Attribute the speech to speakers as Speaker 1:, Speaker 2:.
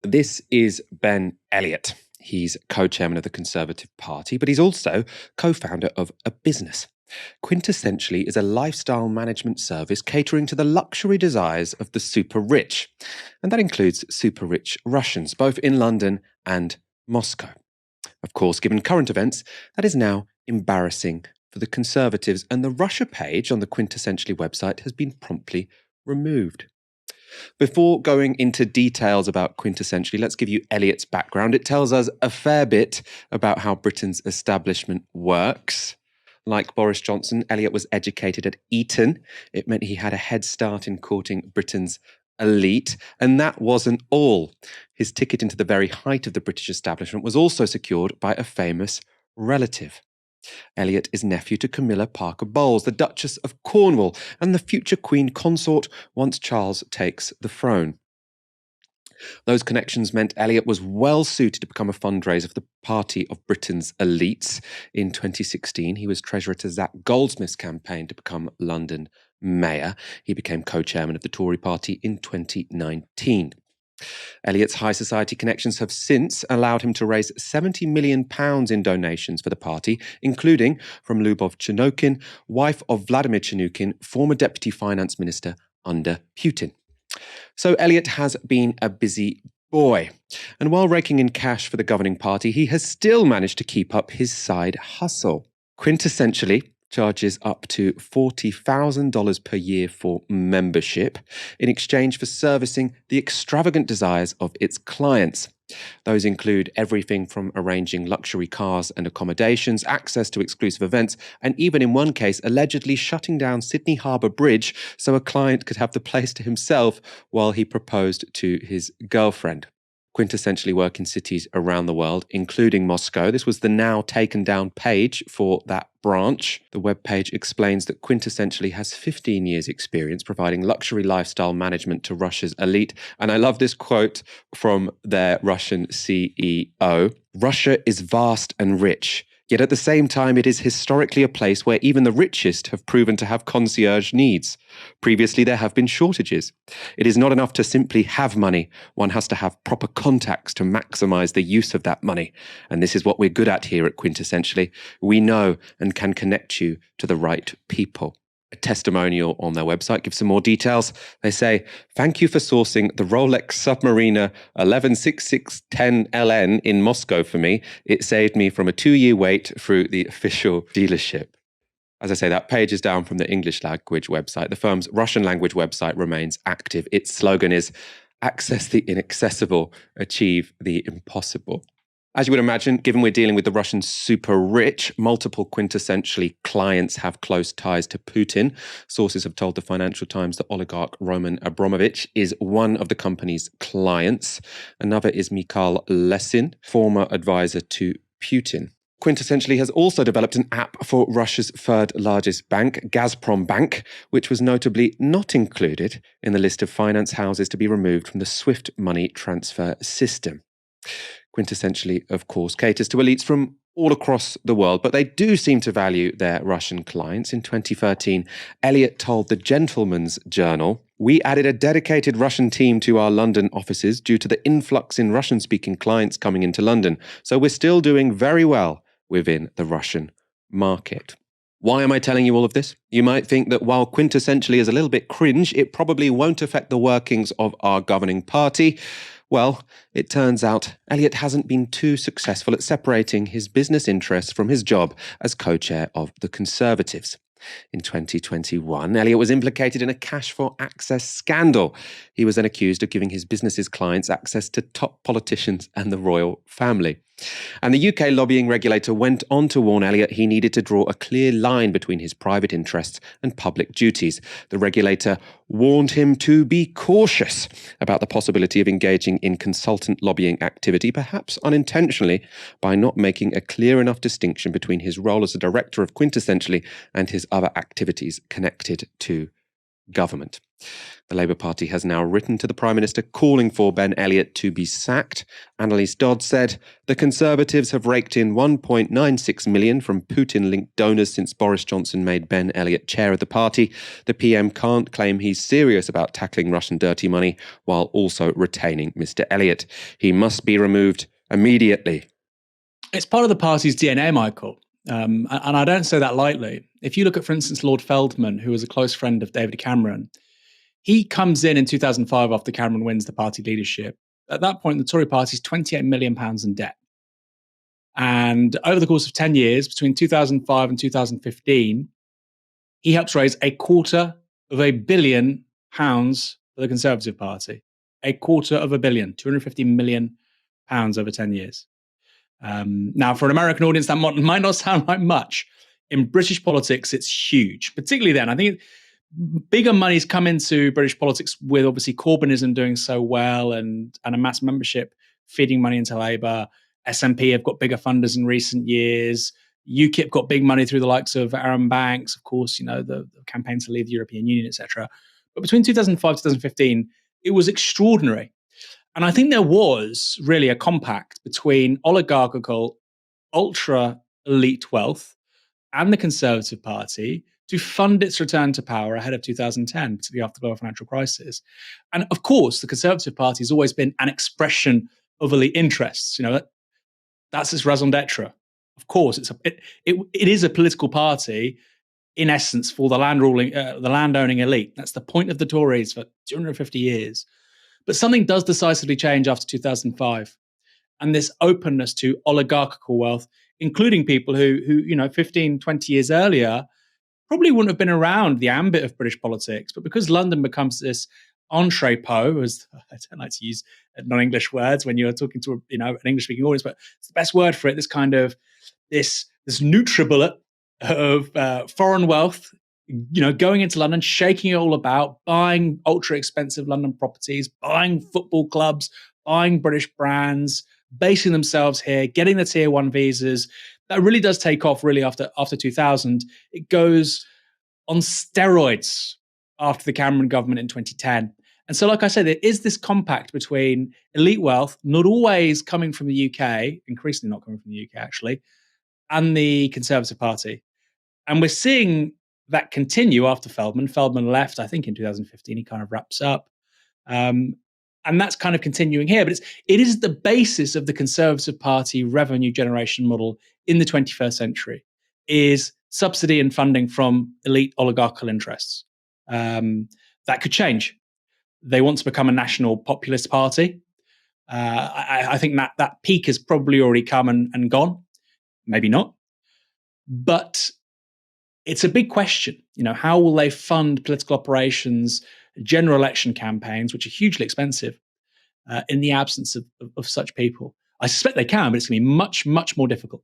Speaker 1: This is Ben Elliott. He's co-chairman of the Conservative Party, but he's also co-founder of a business. Quintessentially is a lifestyle management service catering to the luxury desires of the super rich. And that includes super rich Russians, both in London and Moscow. Of course, given current events, that is now embarrassing for the Conservatives, and the Russia page on the Quintessentially website has been promptly removed. Before going into details about Quintessentially, let's give you Elliot's background. It tells us a fair bit about how Britain's establishment works. Like Boris Johnson, Elliot was educated at Eton. It meant he had a head start in courting Britain's elite. And that wasn't all. His ticket into the very height of the British establishment was also secured by a famous relative. Elliot is nephew to Camilla Parker Bowles, the Duchess of Cornwall, and the future Queen Consort once Charles takes the throne. Those connections meant Elliot was well suited to become a fundraiser for the party of Britain's elites. In 2016, he was treasurer to Zach Goldsmith's campaign to become London mayor. He became co-chairman of the Tory party in 2019. Elliot's high society connections have since allowed him to raise £70 million in donations for the party, including from Lyubov Chernukhin, wife of Vladimir Chernukhin, former deputy finance minister under Putin. So Elliot has been a busy boy. And while raking in cash for the governing party, he has still managed to keep up his side hustle. Quintessentially charges up to $40,000 per year for membership in exchange for servicing the extravagant desires of its clients. Those include everything from arranging luxury cars and accommodations, access to exclusive events, and even in one case, allegedly shutting down Sydney Harbour Bridge so a client could have the place to himself while he proposed to his girlfriend. Quintessentially work in cities around the world, including Moscow. This was the now taken down page for that branch. The webpage explains that Quintessentially has 15 years' experience providing luxury lifestyle management to Russia's elite. And I love this quote from their Russian CEO. Russia is vast and rich. Yet at the same time, it is historically a place where even the richest have proven to have concierge needs. Previously, there have been shortages. It is not enough to simply have money. One has to have proper contacts to maximize the use of that money. And this is what we're good at here at Quintessentially. We know and can connect you to the right people. A testimonial on their website gives some more details. They say, "Thank you for sourcing the Rolex Submariner 116610LN in Moscow for me. It saved me from a 2-year wait through the official dealership." As I say, that page is down from the English language website. The firm's Russian language website remains active. Its slogan is, "Access the inaccessible, achieve the impossible." As you would imagine, given we're dealing with the Russian super rich, multiple Quintessentially clients have close ties to Putin. Sources have told the Financial Times that oligarch Roman Abramovich is one of the company's clients. Another is Mikhail Lesin, former advisor to Putin. Quintessentially has also developed an app for Russia's third largest bank, Gazprom Bank, which was notably not included in the list of finance houses to be removed from the SWIFT money transfer system. Quintessentially, of course, caters to elites from all across the world, but they do seem to value their Russian clients. In 2013, Elliot told the Gentleman's Journal, "We added a dedicated Russian team to our London offices due to the influx in Russian-speaking clients coming into London, so we're still doing very well within the Russian market." Why am I telling you all of this? You might think that while Quintessentially is a little bit cringe, it probably won't affect the workings of our governing party. Well, it turns out Elliot hasn't been too successful at separating his business interests from his job as co-chair of the Conservatives. In 2021, Elliot was implicated in a cash for access scandal. He was then accused of giving his business's clients access to top politicians and the royal family. And the UK lobbying regulator went on to warn Elliot he needed to draw a clear line between his private interests and public duties. The regulator warned him to be cautious about the possibility of engaging in consultant lobbying activity, perhaps unintentionally, by not making a clear enough distinction between his role as a director of Quintessentially and his other activities connected to government. The Labour Party has now written to the Prime Minister calling for Ben Elliott to be sacked. Annalise Dodd said, "The Conservatives have raked in £1.96 million from Putin-linked donors since Boris Johnson made Ben Elliott chair of the party. The PM can't claim he's serious about tackling Russian dirty money while also retaining Mr. Elliott. He must be removed immediately."
Speaker 2: It's part of the party's DNA, Michael. And I don't say that lightly. If you look at, for instance, Lord Feldman, who was a close friend of David Cameron, he comes in 2005 after Cameron wins the party leadership. At that point, the Tory party is £28 million in debt. And over the course of 10 years, between 2005 and 2015, he helps raise £250 million for the Conservative Party. £250 million, £250 million over 10 years. Now, for an American audience, that might not sound like much. In British politics, it's huge, particularly then. I think bigger money's come into British politics with obviously Corbynism doing so well and a mass membership feeding money into Labour. SNP have got bigger funders in recent years. UKIP got big money through the likes of Aaron Banks, of course, the campaign to leave the European Union, etc. But between 2005 and 2015, it was extraordinary. And I think there was really a compact between oligarchical, ultra elite wealth and the Conservative Party to fund its return to power ahead of 2010, particularly after the global financial crisis. And of course, the Conservative Party has always been an expression of elite interests. That's its raison d'etre. Of course, it is a political party, in essence, for the landowning elite. That's the point of the Tories for 250 years. But something does decisively change after 2005. And this openness to oligarchical wealth, including people who 15, 20 years earlier, probably wouldn't have been around the ambit of British politics. But because London becomes this entrepot, as I don't like to use non-English words when you're talking to an English-speaking audience, but it's the best word for it, this kind of, this NutriBullet of foreign wealth, going into London, shaking it all about, buying ultra expensive London properties, buying football clubs, buying British brands, basing themselves here, getting the tier 1 visas. That really does take off really after 2000. It goes on steroids after the Cameron government in 2010. And so, like I said, there is this compact between elite wealth, not always coming from the UK, increasingly not coming from the UK actually, and the Conservative Party. And we're seeing that continue after Feldman. Feldman left, I think, in 2015. He kind of wraps up. And that's kind of continuing here. But it is the basis of the Conservative Party revenue generation model in the 21st century, is subsidy and funding from elite oligarchical interests. That could change. They want to become a national populist party. I think that peak has probably already come and gone. Maybe not. But it's a big question. How will they fund political operations, general election campaigns, which are hugely expensive, in the absence of such people? I suspect they can, but it's going to be much, much more difficult.